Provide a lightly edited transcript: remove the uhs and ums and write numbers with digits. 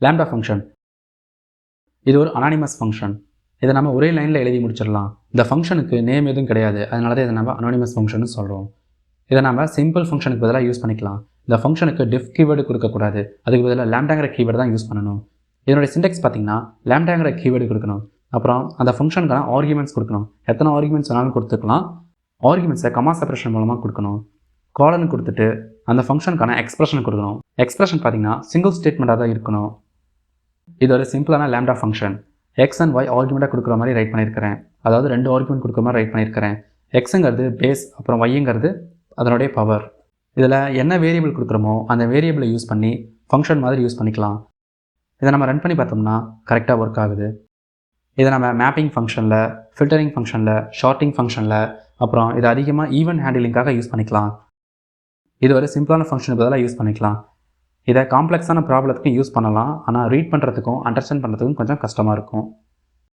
Lambda function இது ஒரு anonymous function. இதை நம்ம ஒரே லைனில் எழுதி முடிச்சிடலாம். இந்த ஃபங்க்ஷனுக்கு நேம் எதுவும் கிடையாது, அதனால தான் இதை நம்ம அனானிமஸ் ஃபங்க்ஷன் சொல்கிறோம். இதை நம்ம சிம்பிள் ஃபங்க்ஷனுக்கு பதிலாக யூஸ் பண்ணிக்கலாம். இந்த ஃபங்க்ஷனுக்கு டிஃப் கீவேர்டு கொடுக்கக்கூடாது, அதுக்கு பதிலாக லேம்டாங்கிற கீவேர்டு தான் யூஸ் பண்ணணும். இதனுடைய சிண்டெக்ஸ் பார்த்தீங்கன்னா லேம்டாங்கிற கீவேர்டு கொடுக்கணும், அப்புறம் அந்த ஃபங்க்ஷனுக்கான ஆர்குமெண்ட்ஸ் கொடுக்கணும். எத்தனை ஆர்குமெண்ட்ஸ் வேணாலும் கொடுத்துக்கலாம். ஆர்குமெண்ட்ஸை கமா செப்பரேஷன் மூலமாக கொடுக்கணும். காலன் கொடுத்துட்டு அந்த ஃபங்க்ஷனுக்கான எக்ஸ்பிரஷன் கொடுக்கணும். எக்ஸ்பிரஷன் பார்த்தீங்கன்னா சிங்கிள் ஸ்டேட்மெண்ட்டாக தான் இருக்கணும். இது ஒரு சிம்பிளான lambda function. X and Y ஆர்குமெண்ட்டாக கொடுக்குற மாதிரி ரைட் பண்ணியிருக்கிறேன். அதாவது 2 ஆர்குமெண்ட் கொடுக்குற மாதிரி ரைட் பண்ணியிருக்கிறேன். எக்ஸுங்கிறது பேஸ், அப்புறம் ஒய்ங்கிறது அதனுடைய பவர். இதில் என்ன வேரியபிள் கொடுக்குறோமோ அந்த வேரியபிளை யூஸ் பண்ணி ஃபங்க்ஷன் மாதிரி யூஸ் பண்ணிக்கலாம். இதை நம்ம ரன் பண்ணி பார்த்தோம்னா கரெக்டாக ஒர்க் ஆகுது. இதை நம்ம மேப்பிங் ஃபங்க்ஷனில், ஃபில்டரிங் ஃபங்க்ஷனில், ஷார்ட்டிங் ஃபங்க்ஷனில், அப்புறம் இதை அதிகமாக ஈவென்ட் ஹேண்டிலிங்காக யூஸ் பண்ணிக்கலாம். இது ஒரு சிம்பிளான ஃபங்க்ஷனுக்கு பதிலாக யூஸ் பண்ணிக்கலாம். இதை காம்ப்ளெக்ஸான ப்ராப்ளத்துக்கும் யூஸ் பண்ணலாம், ஆனால் ரீட் பண்ணுறதுக்கும் அண்டர்ஸ்டாண்ட் பண்ணுறதுக்கும் கொஞ்சம் கஷ்டமாக இருக்கும்.